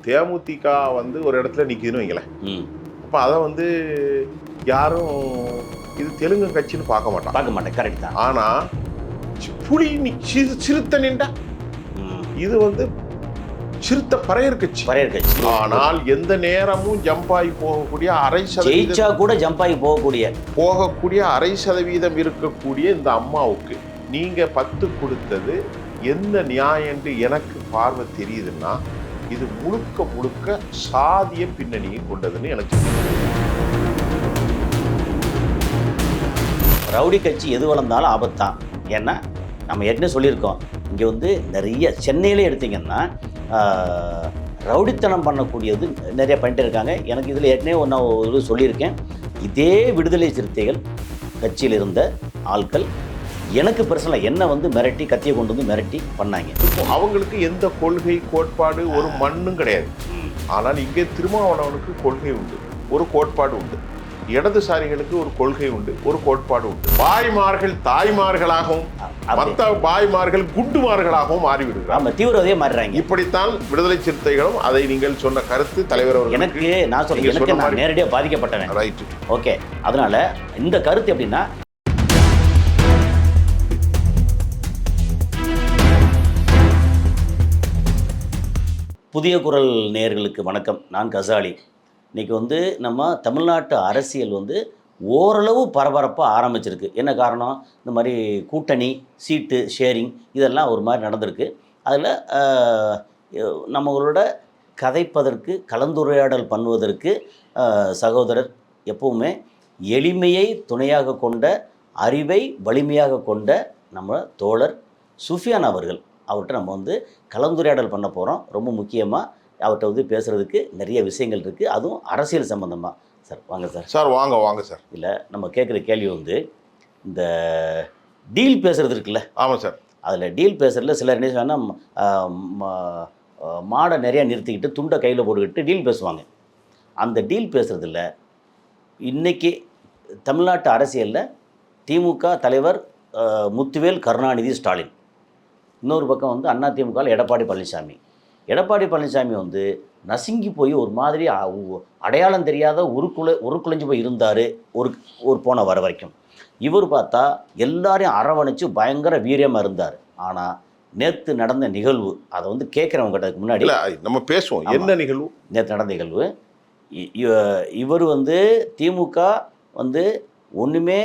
தேமுதிக வந்து ஒரு இடத்துல நிற்கிதுன்னு வைங்களேன். அப்போ அதை வந்து யாரும் இது தெலுங்கு கட்சின்னு பார்க்க மாட்டேன். கரெக்ட் தான். ஆனால் புலி சிறுத்தை நின்றா இது வந்து சிறுத்தை பறையர் கட்சி. ஆனால் எந்த நேரமும் ஜம்ப் ஆகி போகக்கூடிய 1/2% கூட ஜம்ப் ஆகி போகக்கூடிய 1/2% இருக்கக்கூடிய இந்த அம்மாவுக்கு நீங்க 10 கொடுத்தது எந்த நியாயம் என்று எனக்கு பார்வை தெரியுதுன்னா இது முழுக்க முழுக்க சாதிய பின்னணியை கொண்டதுன்னு எனக்கு. ரவுடி கட்சி எது வளர்ந்தாலும் ஆபத்தான். ஏன்னா நம்ம ஏற்கனவே சொல்லியிருக்கோம், இங்கே வந்து நிறைய சென்னையிலே எடுத்திங்கன்னா ரவுடித்தனம் பண்ணக்கூடியது நிறைய பண்ணிட்டு இருக்காங்க. எனக்கு இதில் ஏற்கனவே ஒரு சொல்லியிருக்கேன், இதே விடுதலை சிறுத்தைகள் கட்சியில் இருந்த ஆட்கள் எனக்கு பர்சனலாக என்ன வந்து மிரட்டி கத்தியை கொண்டு வந்து மிரட்டி பண்ணாங்க. இப்போ அவங்களுக்கு எந்த கொள்கை கோட்பாடு ஒரு மண்ணும் கிடையாது. ஆனால் இங்கே திருமாவளவனுக்கு கொள்கை உண்டு, ஒரு கோட்பாடு உண்டு. இடதுசாரிகளுக்கு ஒரு கொள்கை உண்டு, ஒரு கோட்பாடு உண்டு. பாய்மார்கள் தாய்மார்களாகவும் மற்ற பாய்மார்கள் குண்டுமார்களாகவும் மாறிவிடுகிறார். தீவிரவாதியே மாறுறாங்க. இப்படித்தான் விடுதலை சிறுத்தைகளும் அதை நீங்கள் சொன்ன கருத்து தலைவர் அவர்கள். எனக்கு நான் சொல்றேன், நான் நேரடியாக பாதிக்கப்பட்டேன். Right, okay. அதனால இந்த கருத்து எப்படின்னா, புதிய குரல் நேயர்களுக்கு வணக்கம். நான் கசாலி. இன்றைக்கி வந்து நம்ம தமிழ்நாட்டு அரசியல் வந்து ஓரளவு பரபரப்பாக ஆரம்பிச்சிருக்கு. என்ன காரணம்? இந்த மாதிரி கூட்டணி சீட்டு ஷேரிங் இதெல்லாம் ஒரு மாதிரி நடந்திருக்கு. அதில் நம்மளோட கதைப்பதற்கு கலந்துரையாடல் பண்ணுவதற்கு சகோதரர் எப்பவுமே எளிமையை துணையாக கொண்ட, அறிவை வலிமையாக கொண்ட நம்ம தோழர் சுஃபியான் அவர்கள், அவர்கிட்ட நம்ம வந்து கலந்துரையாடல் பண்ண போகிறோம். ரொம்ப முக்கியமாக அவர்கிட்ட வந்து பேசுகிறதுக்கு நிறைய விஷயங்கள் இருக்குது, அதுவும் அரசியல் சம்மந்தமாக. சார் வாங்க சார். சார் வாங்க வாங்க சார். இல்லை, நம்ம கேட்குற கேள்வி வந்து இந்த டீல் பேசுகிறது இருக்குல்ல. ஆமாம் சார். அதில் டீல் பேசுகிறதுல சிலர் என்ன சொன்னால் மாடை நிறையா நிறுத்திக்கிட்டு துண்டை கையில் போட்டுக்கிட்டு டீல் பேசுவாங்க. அந்த டீல் பேசுகிறதில்ல இன்றைக்கி தமிழ்நாட்டு அரசியலில் திமுக தலைவர் முத்துவேல் கருணாநிதி ஸ்டாலின், இன்னொரு பக்கம் வந்து அதிமுகவில் எடப்பாடி பழனிசாமி வந்து நசுங்கி போய் ஒரு மாதிரி அடையாளம் தெரியாத உருக்குலைஞ்சு போய் இருந்தார் ஒரு போன வர வரைக்கும். இவர் பார்த்தா எல்லாரையும் அரவணைச்சு பயங்கர வீரியமாக இருந்தார். ஆனால் நேற்று நடந்த நிகழ்வு, அதை வந்து கேட்குறவங்ககிட்ட முன்னாடி நம்ம பேசுவோம். என்ன நிகழ்வு? நேற்று நடந்த நிகழ்வு, இவர் வந்து திமுக வந்து ஒன்றுமே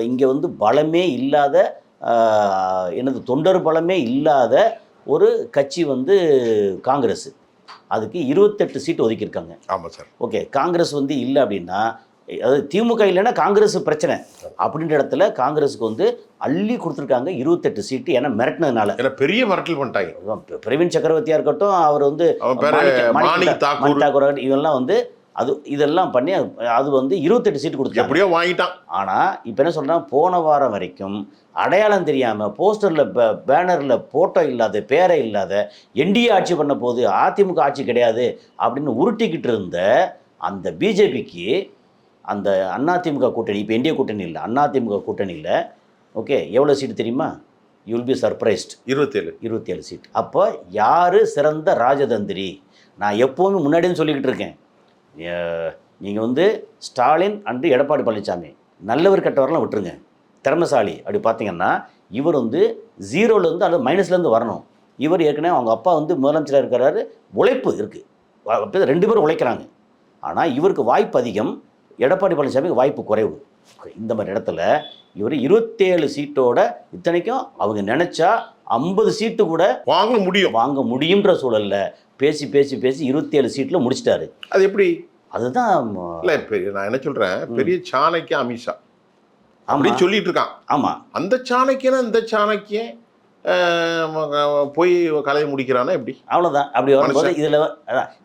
இங்கே வந்து பலமே இல்லாத, எனது தொண்டர் பலமே இல்லாத ஒரு கட்சி வந்து காங்கிரஸ். அதுக்கு 28 சீட்டு ஒதுக்கியிருக்காங்க. ஆமாம் சார். ஓகே, காங்கிரஸ் வந்து இல்லை அப்படின்னா, அதாவது திமுக இல்லைன்னா காங்கிரஸ் பிரச்சனை அப்படின்ற இடத்துல காங்கிரஸுக்கு வந்து அள்ளி கொடுத்துருக்காங்க 28 சீட்டு. ஏன்னா மிரட்டினதுனால பெரிய மிரட்டல் பண்ணிட்டாங்க. பிரவீன் சக்கரவர்த்தியாக இருக்கட்டும், அவர் வந்து மாணிக் தாக்கூர், இவெல்லாம் வந்து இதெல்லாம் பண்ணி அது வந்து 28 சீட்டு கொடுத்து எப்படியோ வாங்கிட்டான். ஆனால் இப்போ என்ன சொல்கிறேன், போன வாரம் வரைக்கும் அடையாளம் தெரியாமல் போஸ்டரில் பேனரில் ஃபோட்டோ இல்லாத, பேரை இல்லாத, என்டிஏ ஆட்சி பண்ண போது அதிமுக ஆட்சி கிடையாது அப்படின்னு உருட்டிக்கிட்டு இருந்த அந்த பிஜேபிக்கு அந்த அதிமுக கூட்டணி, இப்போ என்டிஏ கூட்டணி இல்லை, அதிமுக கூட்டணியில் ஓகே எவ்வளோ சீட்டு தெரியுமா? You will be surprised. 27 seat. அப்போ யார் சிறந்த ராஜதந்திரி? நான் எப்போவுமே முன்னாடியும் சொல்லிக்கிட்டு இருக்கேன், நீங்கள் வந்து ஸ்டாலின் அண்டு எடப்பாடி பழனிசாமி நல்லவர் கெட்டவரெலாம் விட்டுருங்க, திறமைசாலி அப்படி பார்த்தீங்கன்னா இவர் வந்து 0லேருந்து அல்லது -லேருந்து வரணும். இவர் ஏற்கனவே அவங்க அப்பா வந்து முதலமைச்சராக இருக்கிறாரு, உழைப்பு இருக்குது, 2 பேரும் உழைக்கிறாங்க. ஆனால் இவருக்கு வாய்ப்பு அதிகம், எடப்பாடி பழனிசாமிக்கு வாய்ப்பு குறைவு. இந்த மாதிரி இடத்துல இவர் 27 சீட்டோட, இத்தனைக்கும் அவங்க நினச்சா 50 சீட்டு கூட வாங்க முடியுன்ற சூழலில் பேசி 27 சீட்டில் முடிச்சிட்டாரு. அது எப்படி? அதுதான் இல்லை, நான் என்ன சொல்கிறேன், பெரிய சாணக்கிய அமித்ஷா அப்படி சொல்லிட்டு இருக்கான். ஆமாம், அந்த சாணக்கியனா இந்த சாணக்கியன் போய் கலையை முடிக்கிறானா எப்படி? அவ்வளோதான். அப்படி வரும்போது இதில்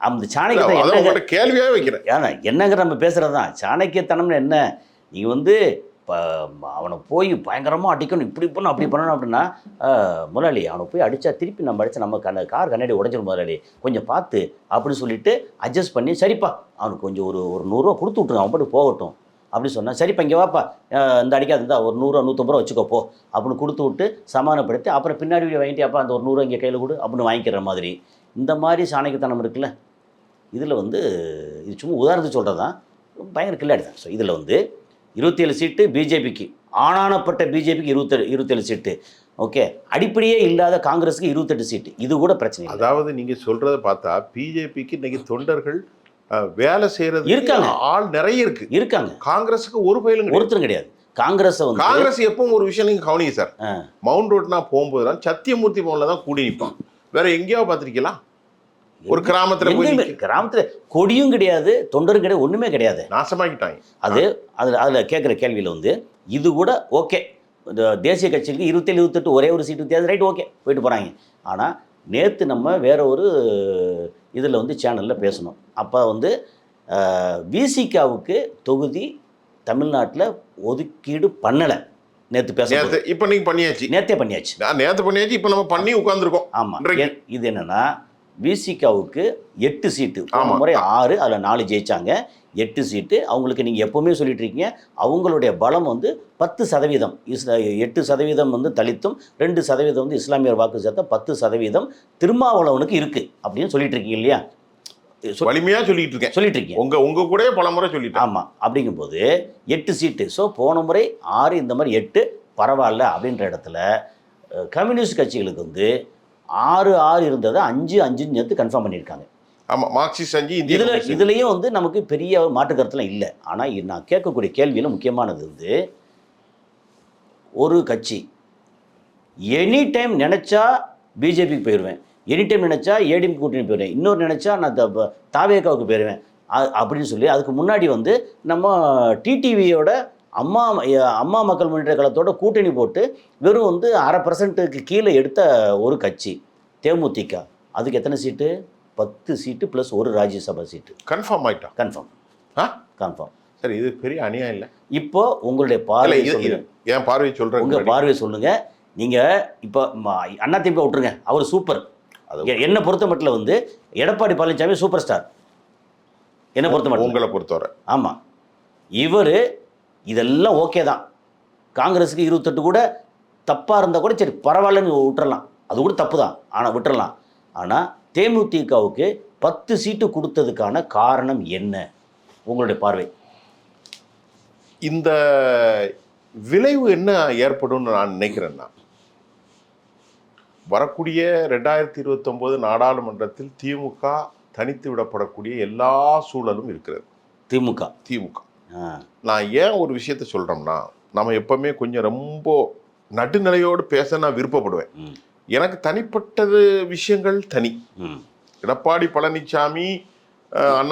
அந்த சாணக்கியத்தை கேள்வியாகவே வைக்கிறேன். ஏன்னா என்னங்க நம்ம பேசுகிறது தான் சாணக்கியத்தனம்னு என்ன? நீங்கள் வந்து இப்போ அவனை போய் பயங்கரமாக அடிக்கணும், இப்படி பண்ணணும், அப்படி பண்ணணும் அப்படின்னா, முதலாளி அவனை போய் அடித்தா திருப்பி நம்ம அடித்தா நம்ம கார் கண்ணாடி உடஞ்சிடும் முதலாளி, கொஞ்சம் பார்த்து அப்படின்னு சொல்லிட்டு அட்ஜஸ்ட் பண்ணி, சரிப்பா அவனுக்கு கொஞ்சம் ஒரு 100 ரூபா கொடுத்து விட்ருங்க, அவன் பாட்டு போகட்டும் அப்படின்னு சொன்னால், சரிப்பா இங்கே வாப்பா இந்த அடிக்காது இருந்தால் ஒரு 100 150 ரூபா வச்சுக்கோப்போ அப்படின்னு கொடுத்து விட்டு சமாதானப்படுத்தி, அப்புறம் பின்னாடி வாங்கிட்டு அப்போ அந்த ஒரு 100 இங்கே கையில் கொடு அப்படின்னு வாங்கிக்கிற மாதிரி. இந்த மாதிரி சாணக்கியத்தனம் இருக்குல்ல, இதில் வந்து இது சும்மா உதாரணத்துக்கு சொல்கிறது தான், பயங்கர கில்லாடி தான். ஸோ இதில் வந்து 27 சீட்டு பிஜேபிக்கு, ஆனானப்பட்ட பிஜேபிக்கு 27 சீட்டு. ஓகே, அடிப்படையே இல்லாத காங்கிரஸுக்கு 28 சீட்டு. இது கூட பிரச்சனை இல்லை. அதாவது நீங்க சொல்றத பார்த்தா பிஜேபிக்கு இன்னைக்கு தொண்டர்கள் வேலை செய்யறது இருக்காங்க, ஆள் நிறைய இருக்காங்க. காங்கிரஸுக்கு ஒரு பயிலும் ஒருத்தரும் கிடையாது. காங்கிரஸ் எப்பவும் ஒரு விஷயம் நீங்க கவனிங்க சார், மவுண்ட் ரோட்னா போகும்போது தான் சத்தியமூர்த்தி பவன்ல தான் கூடி நிற்பான். வேற எங்கேயாவது பார்த்திருக்கலாம்? ஒரு கிராமத்துல கொடியும் கிடையாது, தொண்டரும் கிடையாது, ஒண்ணுமே கிடையாது, நாசமாக்கிட்டாங்க. அதுல கேட்குற கேள்வியில வந்து இது கூட ஓகே, இந்த தேசிய கட்சிக்கு 27 28 ஒரே ஒரு சீட்டு வித்தியாசம், ரைட், ஓகே, போயிட்டு போறாங்க. ஆனா நேற்று நம்ம வேற ஒரு இதில் வந்து சேனலில் பேசணும். அப்போ வந்து விசிகாவுக்கு தொகுதி தமிழ்நாட்டில் ஒதுக்கீடு பண்ணலை. நேற்று பேச இப்போ நீங்கள் பண்ணியாச்சு, நேற்றே பண்ணியாச்சு, இப்போ நம்ம பண்ணி உட்காந்துருக்கோம். ஆமாம், இது என்னென்னா விசிகாவுக்கு 8 சீட்டு, முறை 6, அதில் 4 ஜெயிச்சாங்க, 8 சீட்டு. அவங்களுக்கு நீங்கள் எப்போவுமே சொல்லிட்டு இருக்கீங்க அவங்களுடைய பலம் வந்து 10%, 8% வந்து தலித்தும் 2% வந்து இஸ்லாமியர் வாக்கு சேர்த்த 10% திருமாவளவனுக்கு இருக்குது அப்படின்னு சொல்லிட்டு இருக்கீங்க இல்லையா? வலிமையாக சொல்லிட்டு இருக்கீங்க. உங்க கூட பல முறை சொல்லிட்டு. ஆமாம், அப்படிங்கும்போது 8 சீட்டு. ஸோ போன முறை 6, இந்த மாதிரி 8 பரவாயில்ல அப்படின்ற இடத்துல கம்யூனிஸ்ட் கட்சிகளுக்கு வந்து 6 இருந்ததை 5 நேற்று கன்ஃபார்ம் பண்ணியிருக்காங்க. ஆமாம், மார்க்சிஸ்ட் 5. இதுலேயும் வந்து நமக்கு பெரிய மாற்று கருத்துலாம் இல்லை. ஆனால் நான் கேட்கக்கூடிய கேள்வியில் முக்கியமானது வந்து, ஒரு கட்சி எனி டைம் நினச்சா பிஜேபிக்கு போயிடுவேன், எனி டைம் நினச்சா ஏடிஎம் கூட்டணி போயிடுவேன், இன்னொரு நினச்சா நான் தாவேகாவுக்கு போயிடுவேன் அப்படின்னு சொல்லி, அதுக்கு முன்னாடி வந்து நம்ம டிடிவியோட அம்மா மக்கள் முன்னேற்ற கழகத்தோட கூட்டணி போட்டு வெறும் வந்து 0.5% கீழே எடுத்த ஒரு கட்சி தேமுதிக. அதுக்கு எத்தனை சீட்டு? 10 சீட்டு ப்ளஸ் ஒரு ராஜ்யசபா சீட்டு. கன்ஃபார்ம் ஆகிட்டா? கன்ஃபார்ம். சரி, இது பெரிய அநியாயம் இல்லை? இப்போ உங்களுடைய பார்வை, என் பார்வை சொல்கிறேன், உங்கள் பார்வை சொல்லுங்கள். நீங்கள் இப்போ அதிமுக விட்டுருங்க, அவர் சூப்பர். என்னை பொறுத்த மட்டும் வந்து எடப்பாடி பழனிசாமி சூப்பர் ஸ்டார் என்னை பொறுத்த மட்டும். உங்களை பொறுத்தவரை ஆமாம், இவர் இதெல்லாம் ஓகே தான். காங்கிரஸுக்கு 28 கூட தப்பாக இருந்தால் கூட சரி பரவாயில்லன்னு விட்டுறலாம், அது கூட தப்பு தான், ஆனால் விட்டுறலாம். ஆனால் தேமுதிகவுக்கு 10 சீட்டு கொடுத்ததுக்கான காரணம் என்ன உங்களுடைய பார்வை? இந்த விளைவு என்ன ஏற்படும்னு நான் நினைக்கிறேன்னா, வரக்கூடிய 2029 நாடாளுமன்றத்தில் திமுக தனித்து விடப்படக்கூடிய எல்லா சூழலும் இருக்கிறது. திமுக நான் ஏன் ஒரு விஷயத்த சொல்கிறோம்னா, நம்ம எப்பவுமே கொஞ்சம் ரொம்ப நடுநிலையோடு பேச நான் விருப்பப்படுவேன். எனக்கு தனிப்பட்டது விஷயங்கள் தனி. எடப்பாடி பழனிசாமி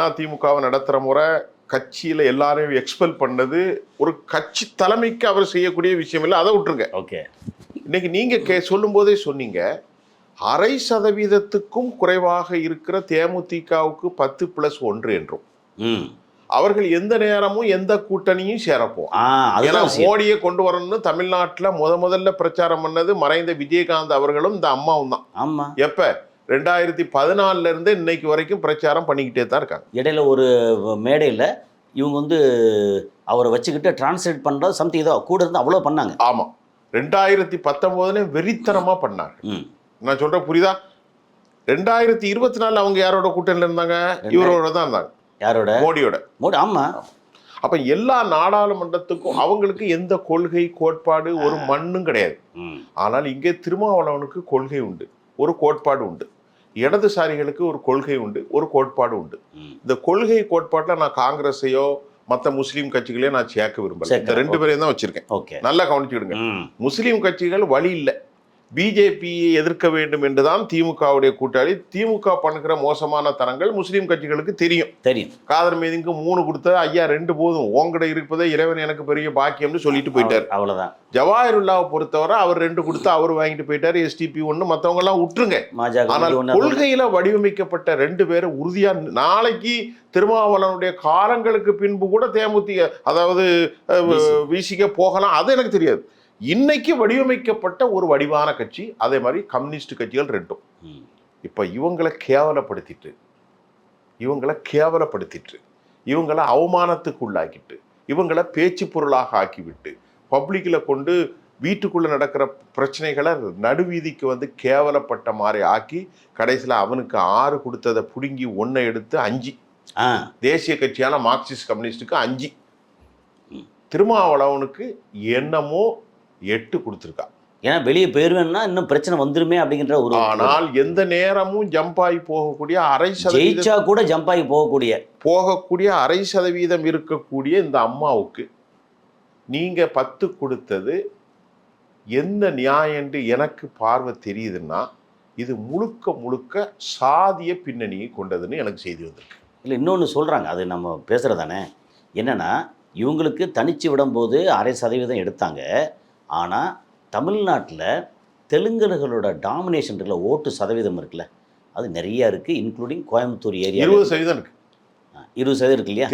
அதிமுகவை நடத்துகிற முறை, கட்சியில் எல்லாரையும் எக்ஸ்பெல் பண்ணது ஒரு கட்சி தலைமைக்கு அவர் செய்யக்கூடிய விஷயம் இல்லை, அதை விட்டுருங்க. ஓகே, இன்னைக்கு நீங்கள் சொல்லும் போதே சொன்னீங்க 0.5%க்கும் குறைவாக இருக்கிற தேமுதிகவுக்கு 10+1 என்றும் அவர்கள் எந்த நேரமும் எந்த கூட்டணியும் சேரப்போம். மோடியை கொண்டு வரணும்னு தமிழ்நாட்டில் முதல்ல பிரச்சாரம் பண்ணது மறைந்த விஜயகாந்த் அவர்களும் இந்த அம்மாவும் தான். ஆமா, எப்ப 2014 இருந்து இன்னைக்கு வரைக்கும் பிரச்சாரம் பண்ணிக்கிட்டே தான் இருக்காங்க. இடையில ஒரு மேடையில் இவங்க வந்து அவரை வச்சுக்கிட்டு டிரான்ஸ்லேட் பண்ணுறது சம்திங் ஏதோ கூட இருந்து அவ்வளோ பண்ணாங்க. ஆமாம், 2019 வெறித்தனமாக பண்ணாங்க. நான் சொல்கிறேன் புரியுதா? 2024 அவங்க யாரோட கூட்டணியில் இருந்தாங்க? இவரோட தான் இருந்தாங்க. யாரோட? மோடியோட. ஆமாம். அப்போ எல்லா நாடாளுமன்றத்துக்கும் அவங்களுக்கு எந்த கொள்கை கோட்பாடு ஒரு மண்ணும் கிடையாது. ஆனால் இங்கே திருமாவளவனுக்கு கொள்கை உண்டு, ஒரு கோட்பாடு உண்டு. இடதுசாரிகளுக்கு ஒரு கொள்கை உண்டு, ஒரு கோட்பாடு உண்டு. இந்த கொள்கை கோட்பாட்டில் நான் காங்கிரஸையோ மற்ற முஸ்லீம் கட்சிகளையும் நான் சேர்க்க விரும்பல. இந்த 2 பேரையும் தான் வச்சிருக்கேன். நல்லா கவனிச்சுடுங்க. முஸ்லீம் கட்சிகள் வழி இல்லை, பிஜேபியை எதிர்க்க வேண்டும் என்றுதான் திமுகவுடைய கூட்டாளி. திமுக பண்ணுகிற மோசமான தரங்கள் முஸ்லீம் கட்சிகளுக்கு தெரியும். காதர் மீதுக்கு 3 கொடுத்த ஐயா 2 போதும், உங்ககிட்ட இருப்பதே இறைவன் எனக்கு பெரிய பாக்கியம்னு சொல்லிட்டு போயிட்டார். அவ்வளவுதான். ஜவாஹிருல்லாவை பொறுத்தவரை அவர் 2 கொடுத்து அவர் வாங்கிட்டு போயிட்டார். எஸ்டிபி 1, மற்றவங்க எல்லாம் விட்டுருங்க. ஆனால் கொள்கையில வடிவமைக்கப்பட்ட 2 பேரும் உறுதியா நாளைக்கு திருமாவளவனுடைய காலங்களுக்கு பின்பு கூட தேமுதிக அதாவது விசிக போகலாம், அது எனக்கு தெரியாது. இன்னைக்கு வடிவமைக்கப்பட்ட ஒரு வடிவான கட்சி. அதே மாதிரி கம்யூனிஸ்ட் கட்சிகள் 2ம் இப்போ இவங்களை கேவலப்படுத்திட்டு இவங்களை அவமானத்துக்கு உள்ளாக்கிட்டு இவங்களை பேச்சு பொருளாக ஆக்கிவிட்டு பப்ளிக்கில் கொண்டு வீட்டுக்குள்ள நடக்கிற பிரச்சனைகளை நடுவீதிக்கு வந்து கேவலப்பட்ட மாதிரி ஆக்கி கடைசியில் அவனுக்கு 6 கொடுத்ததை பிடுங்கி 1 எடுத்து 5 தேசிய கட்சியான மார்க்சிஸ்ட் கம்யூனிஸ்டுக்கு 5 திருமாவளவனுக்கு என்னமோ 8 கொடுத்துருக்கா. ஏன்னா வெளியே போயிருவேன்னா இன்னும் பிரச்சனை வந்துருமே அப்படிங்கிற ஒரு. ஆனால் எந்த நேரமும் ஜம்ப் ஆகி போகக்கூடிய 0.5% ஜெயிச்சா கூட ஜம்ப் ஆகி போகக்கூடிய 0.5% இருக்கக்கூடிய இந்த அம்மாவுக்கு நீங்க 10 கொடுத்தது எந்த நியாயம் என்று எனக்கு பார்வை தெரியுதுன்னா இது முழுக்க முழுக்க சாதிய பின்னணியை கொண்டதுன்னு எனக்கு செய்தி வந்திருக்கு. இல்லை இன்னொன்று சொல்கிறாங்க, அது நம்ம பேசுகிறதானே, என்னென்னா இவங்களுக்கு தனிச்சு விடும்போது 0.5% எடுத்தாங்க. ஆனால் தமிழ்நாட்டில் தெலுங்கர்களோட டாமினேஷன் இருக்குல்ல, ஓட்டு சதவீதம் இருக்குல்ல, அது நிறையா இருக்குது. இன்க்ளூடிங் கோயம்புத்தூர் ஏரியா 20% இருக்கு. 20% இருக்கு இல்லையா?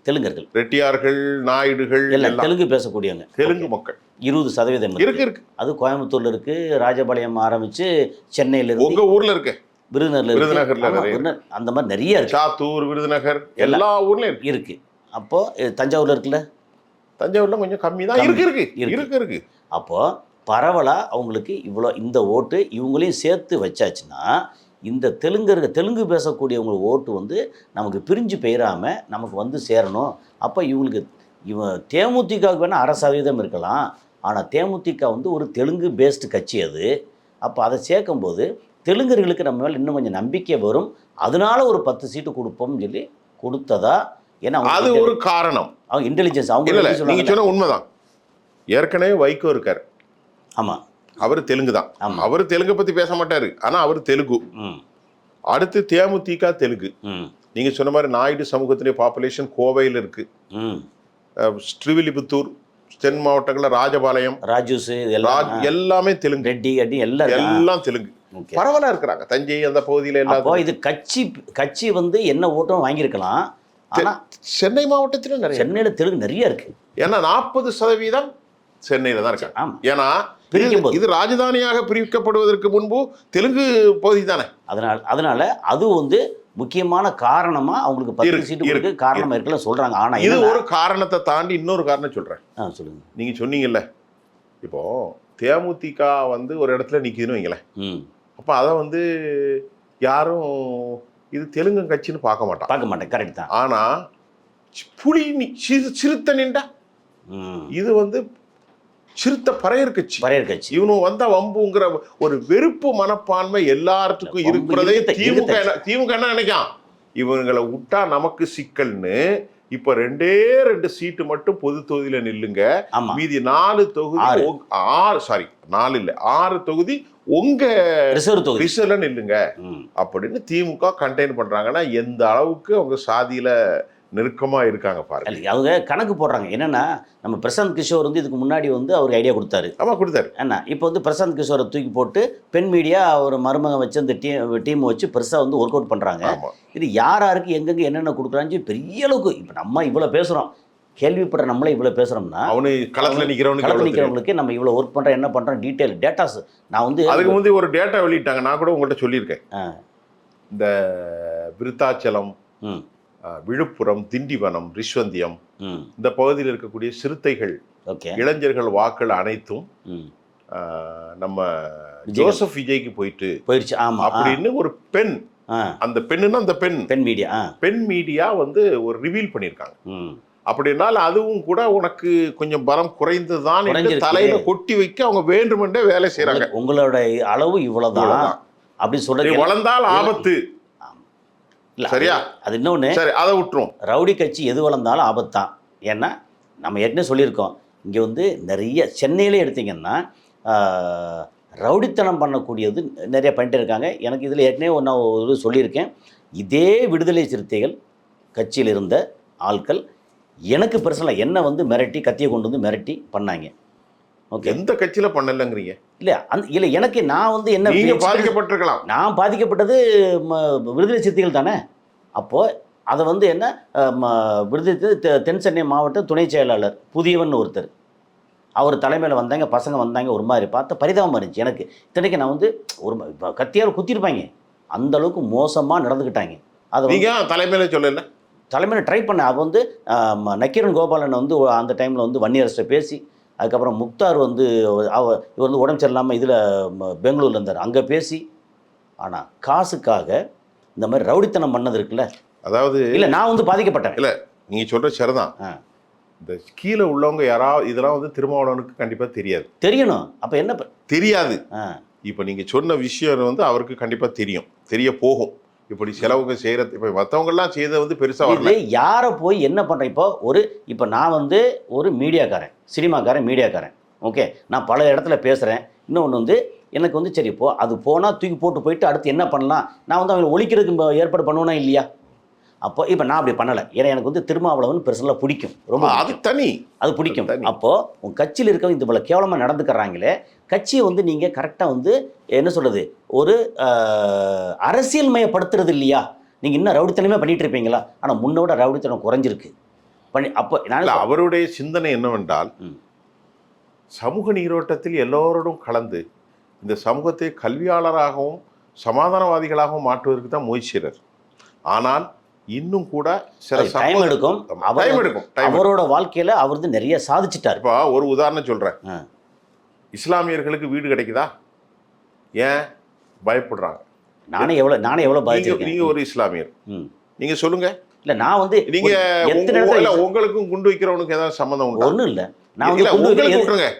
தெலுங்கர்கள் ரெட்டியார்கள், நாயுடுகள் எல்லாம் தெலுங்கு பேசக்கூடியவங்க, தெலுங்கு மக்கள் 20% இருக்கு. அது கோயம்புத்தூர்ல இருக்கு, ராஜபாளையம் ஆரம்பிச்சு சென்னையில இருக்கு, உங்க ஊர்ல இருக்கு, விருதுநகர்ல அந்த மாதிரி நிறைய இருக்கு. சாத்தூர், விருதுநகர் எல்லா ஊர்லயும் இருக்கு. அப்போ தஞ்சாவூர்ல இருக்குல்ல, தஞ்சாவூர்ல கொஞ்சம் கம்மி தான் இருக்கு. அப்போ பரவலா அவங்களுக்கு இவ்வளோ இந்த ஓட்டு இவங்களையும் சேர்த்து வச்சாச்சுன்னா இந்த தெலுங்கு பேசக்கூடியவங்க ஓட்டு வந்து நமக்கு பிரிஞ்சு பெயராம நமக்கு வந்து சேரணும். அப்போ இவங்களுக்கு தேமுதிகவுக்கு வேணால் 0.5% இருக்கலாம். ஆனால் தேமுதிக வந்து ஒரு தெலுங்கு பேஸ்டு கட்சி அது. அப்போ அதை சேர்க்கும்போது தெலுங்கர்களுக்கு நம்ம மேலே இன்னும் கொஞ்சம் நம்பிக்கை வரும். அதனால ஒரு 10 சீட்டு கொடுப்போம்னு சொல்லி கொடுத்ததா. ஏன்னா அது ஒரு காரணம். அவங்க இன்டெலிஜென்ஸ் அவங்க நீங்க சொன்ன உண்மைதான். ஏற்கனவே வைகோ இருக்காரு. ஆமாம், அவர் தெலுங்கு தான். அவர் தெலுங்கை பற்றி பேச மாட்டாரு, ஆனால் அவர் தெலுங்கு. அடுத்து தேமுதிக தெலுங்கு. நீங்க சொன்ன மாதிரி நாயுடு சமூகத்திலே பாப்புலேஷன் கோவையில் இருக்கு, ஸ்ரீவில்லிபுத்தூர், தென் மாவட்டங்களில் ராஜபாளையம், ராஜூஸ் எல்லாமே தெலுங்கு, ரெட்டி அடி எல்லாம் தெலுங்கு பரவலா இருக்கிறாங்க. தஞ்சை அந்த பகுதியில எல்லாம். இது கட்சி வந்து என்ன ஓட்டம் வாங்கியிருக்கலாம். சென்னை மாவட்டத்திலும் நிறைய, சென்னையில தெலுங்கு நிறைய இருக்கு. ஏன்னா 40% சென்னையில தான் இருக்காங்க. ஏன்னா இது ராஜதானியாக பிரிக்கப்படுவதற்கு முன்பு தெலுங்கு பகுதி தானே. அதனால அது வந்து முக்கியமான காரணமா அவங்களுக்கு 10 சீட்டு கொடுக்க காரணமா இருக்குன்னு சொல்றாங்க. ஆனா இது ஒரு காரணத்தை தாண்டி இன்னொரு காரணம் சொல்றேன். சொல்லுங்க. நீங்க சொன்னீங்கல்ல, இப்போ தேமுதிக வந்து ஒரு இடத்துல நிக்குதுன்னு வைங்களேன், அப்ப அதை வந்து யாரும் இது தெலுங்கு கட்சின்னு பார்க்க மாட்டேன். கரெக்ட் தான். ஆனா புலி சிறுத்தை நின்றா இது வந்து சிறுத்தை பறையர் கட்சி. இவனும் வந்தா வம்புங்கிற ஒரு வெறுப்பு மனப்பான்மை எல்லாத்துக்கும் இருக்கிறதே. திமுக என்ன நினைக்கான், இவங்களை விட்டா நமக்கு சிக்கல்னு இப்ப 2 சீட்டு மட்டும் பொது தொகுதியில நில்லுங்க, மீதி 4 தொகுதி 6 தொகுதி உங்க ரிசர்வ்ல நில்லுங்க அப்படின்னு திமுக கண்டெயின் பண்றாங்கன்னா எந்த அளவுக்கு அவங்க சாதியில நெருக்கமா இருக்காங்க பாருங்க. அவங்க கணக்கு போடுறாங்க. என்னன்னா நம்ம பிரசாந்த் கிஷோர் வந்து இதுக்கு முன்னாடி வந்து அவருக்கு ஐடியா கொடுத்தாரு. என்ன இப்போ வந்து பிரசாந்த் கிஷோரை தூக்கி போட்டு பெண் மீடியா ஒரு மருமகன் வச்சு அந்த டீம் வச்சு பெருசா வந்து ஒர்க் அவுட் பண்றாங்க. இது யாருக்கு எங்கெங்க என்னென்ன கொடுக்குறான்னு பெரிய அளவுக்கு இப்போ நம்ம இவ்வளவு பேசுறோம், கேள்விப்படுற நம்மளே இவ்வளவு பேசுறோம்னா அவனு களத்துல நிக்கிறவங்களுக்கு நம்ம இவ்வளவு ஒர்க் பண்றோம், என்ன பண்றோம், டீடைல் டேட்டாஸ். நான் வந்து அதுக்கு முந்தைய ஒரு டேட்டா வெளியிட்டாங்க, நான் கூட உங்கள்கிட்ட சொல்லியிருக்கேன். இந்த விருத்தாச்சலம், விழுப்புரம், திண்டிவனம், ரிஷ்வந்தியம் இந்த பகுதியில் இருக்கக்கூடிய சிறுத்தைகள், இளைஞர்கள் வாக்கள் அனைத்தும் நம்ம ஜோசப் விஜய்க்கு போயிடுச்சு அப்படின்னு ஒரு பெண், அந்த பெண்ணுன்னா அந்த பெண் மீடியா வந்து ஒரு ரிவீல் பண்ணியிருக்காங்க. அப்படின்னால அதுவும் கூட உனக்கு கொஞ்சம் பலம் குறைந்துதான் தலையில கொட்டி வைக்க அவங்க வேண்டுமென்றே வேலை செய்யறாங்க. உங்களோட அளவு இவ்வளவுதான் அப்படி சொல்றது, வளர்ந்தால் ஆபத்து. சரியா? அது இன்னொன்று, சரி அதை விட்டுரும். ரவுடி கட்சி எது வளர்ந்தாலும் ஆபத்து தான். ஏன்னா நம்ம ஏற்கனவே சொல்லியிருக்கோம், இங்கே வந்து நிறைய சென்னையிலே எடுத்திங்கன்னா ரவுடித்தனம் பண்ணக்கூடியது நிறைய பண்ணிட்டு இருக்காங்க. எனக்கு இதில் ஏற்கனவே ஒரு சொல்லியிருக்கேன், இதே விடுதலை சிறுத்தைகள் கட்சியில் இருந்த ஆட்கள் எனக்கு பர்சனலாக என்ன வந்து மிரட்டி, கத்தியை கொண்டு வந்து மிரட்டி பண்ணாங்க. ஓகே, எந்த கட்சியில் பண்ணலங்கிறீங்க? இல்லை எனக்கு நான் வந்து என்ன பாதிக்கப்பட்டிருக்கலாம், நான் பாதிக்கப்பட்டது விடுதலை சிறுத்தைகள் தானே. அப்போது அதை வந்து என்ன விடுதலை தென் சென்னை மாவட்ட துணை செயலாளர் புதியவன் ஒருத்தர், அவர் தலைமையில் வந்தாங்க, பசங்க வந்தாங்க, ஒரு மாதிரி பார்த்து பரிதாபமாக இருந்துச்சு எனக்கு. இத்தனைக்கு நான் வந்து ஒரு கத்தியால் குத்திருப்பாங்க, அந்த அளவுக்கு மோசமாக நடந்துக்கிட்டாங்க. அதை நீங்கள் தலைமையில் சொல்லலை? தலைமையில் ட்ரை பண்ணேன். அது வந்து நக்கீரன் கோபாலன் வந்து அந்த டைமில் வந்து வன்னியரசை பேசி அதுக்கப்புறம் முக்தார் வந்து இவர் வந்து உடம்பு சரியில்லாமல் இதில் பெங்களூரில் இருந்தார், அங்கே பேசி. ஆனால் காசுக்காக இந்த மாதிரி ரவுடித்தனம் பண்ணது இருக்குல்ல, அதாவது இல்லை நான் வந்து பாதிக்கப்பட்டேன். இல்லை நீங்கள் சொல்கிற சரிதான். இந்த கீழே உள்ளவங்க யாராவது இதெல்லாம் வந்து திருமாவளவனுக்கு கண்டிப்பாக தெரியாது, தெரியணும். அப்போ என்ன தெரியாது. இப்போ நீங்கள் சொன்ன விஷயம் வந்து அவருக்கு கண்டிப்பாக தெரியும், தெரிய போகும். இப்படி செலவுங்க செய்கிறது, இப்போ மற்றவங்கெல்லாம் செய்த வந்து பெருசாக வரல. யாரை போய் என்ன பண்ணுறேன் இப்போ நான் வந்து ஒரு மீடியாக்காரன், சினிமாக்காரன், மீடியாக்காரன். ஓகே, நான் பல இடத்துல பேசுகிறேன். இன்னொன்று வந்து எனக்கு வந்து சரி அது போனால் தூக்கி போயிட்டு அடுத்து என்ன பண்ணலாம், நான் வந்து அவங்களை ஒழிக்கிறதுக்கு ஏற்பாடு பண்ணுவேனா இல்லையா? அப்போ இப்போ நான் அப்படி பண்ணலை. ஏன்னா எனக்கு வந்து திருமாவளவன் பெருசெல்லாம் பிடிக்கும், ரொம்ப அது தனி, அது பிடிக்கும். அப்போது உங்கள் கட்சியில் இருக்கவங்க இந்த போல கேவலமாக நடந்துக்கிறாங்களே, கட்சியை வந்து நீங்கள் கரெக்டாக வந்து என்ன சொல்கிறது, ஒரு அரசியல் மயப்படுத்துறது இல்லையா? நீங்கள் இன்னும் ரவுடித்தனமே பண்ணிகிட்டு இருப்பீங்களா? ஆனால் முன்னோட ரவுடித்தனம் குறைஞ்சிருக்கு அப்போ நான் அவருடைய சிந்தனை என்னவென்றால், சமூக நீரோட்டத்தில் எல்லோரோடும் கலந்து இந்த சமூகத்தை கல்வியாளராகவும் சமாதானவாதிகளாகவும் மாற்றுவதற்கு தான் முயற்சிறார். ஆனால் இன்னும் கூட சில டைம் எடுக்கும். அவரோட வாழ்க்கையில் அவர் வந்து நிறைய சாதிச்சிட்டார். இப்போ ஒரு உதாரணம் சொல்கிறேன். இஸ்லாமியர்களுக்கு வீடு கிடைக்குதா? ஏன் பயப்படுறாங்க? நானே எவ்வளோ பாதிச்சிருக்கேன். நீங்கள் ஒரு இஸ்லாமியர், நீங்கள் சொல்லுங்க. இல்லை நான் வந்து நீங்கள் உங்களுக்கும் குண்டு வைக்கிறவனுக்கு ஏதாவது சம்மந்தம் உண்டு? ஒன்றும் இல்லை. நான் வந்து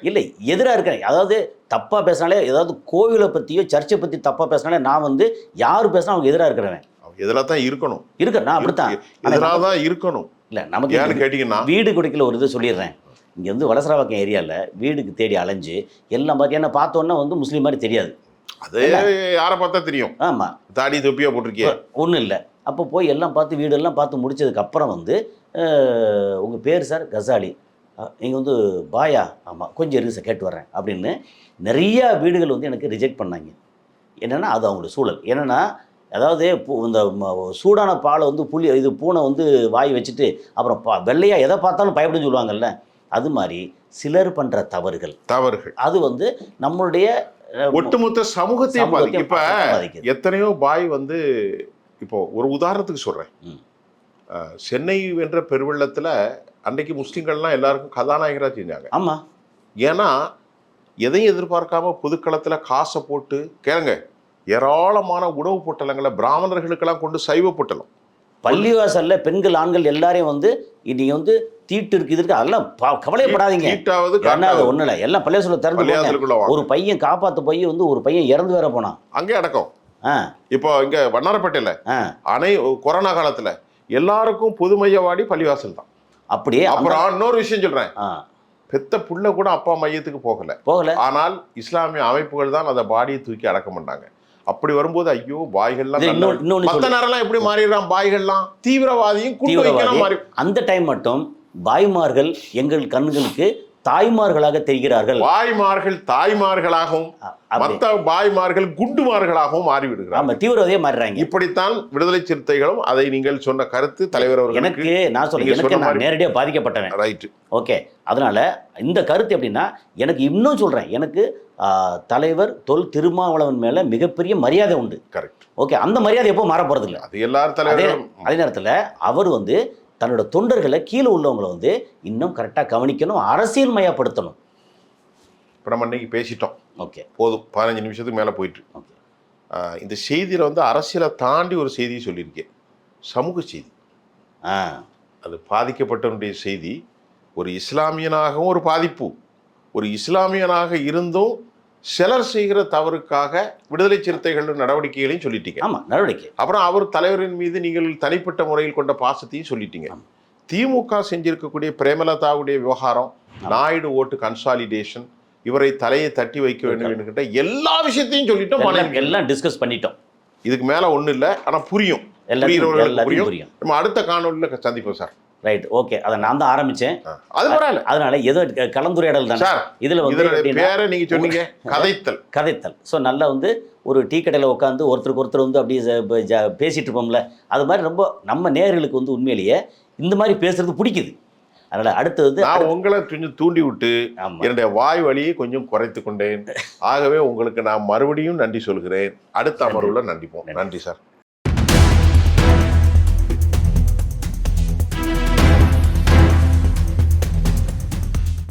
இல்லை எதிராக இருக்கிறேன். அதாவது தப்பாக பேசினாலே, ஏதாவது கோவிலை பற்றியோ சர்ச்சை பற்றி தப்பாக பேசினாலே நான் வந்து யார் பேசினா அவங்க எதிராக இருக்கிறவன். எதிராக தான் இருக்கணும். நான் அப்படித்தான் எதிராக தான் இருக்கணும். இல்லை நமக்கு ஏன்னு கேட்டிங்கன்னா, வீடு கொடுக்கல ஒரு இது சொல்லிடுறேன். இங்கே வந்து வலசராவாக்கம் ஏரியாவில் வீடுக்கு தேடி அலைஞ்சு எல்லாம் பார்த்து என்ன பார்த்தோன்னா வந்து முஸ்லீம் மாதிரி தெரியாது. அது யாரை பார்த்தா தெரியும். ஆமாம், தாடி தொப்பியாக போட்டிருக்கீங்க, ஒன்றும் இல்லை. அப்போ போய் எல்லாம் பார்த்து வீடெல்லாம் பார்த்து முடிச்சதுக்கப்புறம் வந்து உங்கள் பேர் சார் கசாலி, நீங்கள் வந்து பாயா, ஆமாம் கொஞ்சம் இருக்கு சார் கேட்டு வர்றேன் அப்படின்னு நிறையா வீடுகள் வந்து எனக்கு ரிஜெக்ட் பண்ணாங்க. என்னென்னா அது அவங்களோட சூழல். என்னென்னா அதாவது இந்த சூடான பாலை வந்து பூனை வந்து வாய் வச்சுட்டு அப்புறம் வெள்ளையாக எதை பார்த்தாலும் பயப்படுன்னு சொல்லுவாங்கல்ல, அது மாதிரி சிலர் பண்ணுற தவறுகள் அது வந்து நம்மளுடைய ஒட்டுமொத்த சமூகத்தை பாதிக்கும். இப்போ எத்தனையோ பாய் வந்து, இப்போ ஒரு உதாரணத்துக்கு சொல்கிறேன். சென்னை என்ற பெருவெள்ளத்தில் அன்றைக்கு முஸ்லீம்கள்லாம் எல்லாருக்கும் கதாநாயகராக செஞ்சாங்க. ஆமாம், ஏன்னா எதையும் எதிர்பார்க்காம பொதுக்களத்தில் காசை போட்டு கேளுங்க, ஏராளமான உணவு பொட்டலங்களை பிராமணர்களுக்கெல்லாம் கொண்டு சைவ பொட்டலம், பள்ளிவாசல்ல பெண்கள் ஆண்கள் எல்லாரையும் வந்து இன்னைக்கு வந்து தீட்டு இருக்கு அதெல்லாம் கவலைப்படாதீங்க. ஒன்றும் இல்லை, எல்லாம் பள்ளிவாசல திறந்து ஒரு பையன் காப்பாற்ற போய் வந்து ஒரு பையன் இறந்து வேற போனான், அங்கே அடக்கம். இப்போ இங்க வண்ணாரப்பேட்டையில கொரோனா காலத்துல எல்லாருக்கும் பொதுமையவாடி பள்ளிவாசல் தான். அப்படியே அப்புறம் இன்னொரு விஷயம் சொல்றேன், பெத்த புள்ள கூட அப்பா மையத்துக்கு போகல. ஆனால் இஸ்லாமிய அமைப்புகள் தான் அந்த பாடியை தூக்கி அடக்கம் பண்ணாங்க. அப்படி வரும்போது ஐயோ பாய்கள்லாம் மற்ற நேரம்லாம் எப்படி மாறிடுறான், பாய்கள்லாம் தீவிரவாதியும் குண்டு வைக்கலாம் மாறி. அந்த டைம் மட்டும் பாய்மார்கள் எங்கள் கண்களுக்கு தாய்மார்களாக தெரிகிறார்கள். பாய்மார்கள் தாய்மார்களாகவும் மற்ற பாய்மார்கள் குண்டுமார்களாகவும் மாறிவிடுகிறாங்க, தீவிரவாதியே மாறுறாங்க. இப்படித்தான் விடுதலை சிறுத்தைகளும் அதை நீங்கள் சொன்ன கருத்து தலைவர் அவர்கள். எனக்கு நான் சொல்றேன், நான் நேரடியாக பாதிக்கப்பட்டவன். Right, okay. அதனால இந்த கருத்து எப்படின்னா, எனக்கு இன்னும் சொல்றேன், எனக்கு தலைவர் திருமாவளவன் மேல மிகப்பெரிய மரியாதை உண்டு. Correct, okay. அந்த மரியாதை எப்போ மாற போறது இல்லை. அது எல்லாரும் தலைவர். அதே நேரத்தில் அவர் வந்து தன்னோட தொண்டர்களை கீழே உள்ளவங்களை வந்து இன்னும் கரெக்டாக கவனிக்கணும், அரசியல் மயப்படுத்தணும். இப்போ நம்ம இன்னைக்கு பேசிட்டோம், ஓகே, போதும். 15 நிமிஷத்துக்கு மேலே போயிட்டு. ஓகே, இந்த செய்தியில் வந்து அரசியலை தாண்டி ஒரு செய்தியை சொல்லியிருக்கேன், சமூக செய்தி. அது பாதிக்கப்பட்டவனுடைய செய்தி. ஒரு இஸ்லாமியனாகவும் ஒரு பாதிப்பு, ஒரு இஸ்லாமியனாக இருந்தும் சிலர் செய்கிற தவறுக்காக விடுதலை சிறுத்தைகள் நடவடிக்கைகளையும் சொல்லிட்டீங்க. ஆமாம், நடவடிக்கை. அப்புறம் அவர் தலைவரின் மீது நீங்கள் தனிப்பட்ட முறையில் கொண்ட பாசத்தையும் சொல்லிட்டீங்க. திமுக செஞ்சிருக்கக்கூடிய பிரேமலதாவுடைய விவகாரம், நாயுடு ஓட்டு கன்சாலிடேஷன், இவரை தலையை தட்டி வைக்க வேண்டும் என்கிட்ட எல்லா விஷயத்தையும் சொல்லிட்டோம், எல்லாம் டிஸ்கஸ் பண்ணிட்டோம். இதுக்கு மேலே ஒன்றும் இல்லை, ஆனால் புரியும், புரியும். நம்ம அடுத்த காணொலியில் சந்திப்போம் சார். Right, okay. அதை நான் தான் ஆரம்பிச்சேன், அது பரவாயில்ல. அதனால ஏதோ கலந்துரையாடல் தான் சார். இதுல வந்து பேரை நீங்க சொன்னீங்க, கதைத்தல். ஸோ நல்லா வந்து ஒரு டீ கடையில் உட்காந்து ஒருத்தருக்கு ஒருத்தர் வந்து அப்படியே பேசிட்டு இருப்போம்ல, அது மாதிரி ரொம்ப நம்ம நேயர்களுக்கு வந்து உண்மையிலேயே இந்த மாதிரி பேசுறது பிடிக்குது. அதனால அடுத்தது நான் உங்களை கொஞ்சம் தூண்டி விட்டு என்னுடைய வாய் வழியை கொஞ்சம் குறைத்து கொண்டேன். ஆகவே உங்களுக்கு நான் மறுபடியும் நன்றி சொல்கிறேன். அடுத்த அமர்வுல நன்றிப்போம். நன்றி சார்.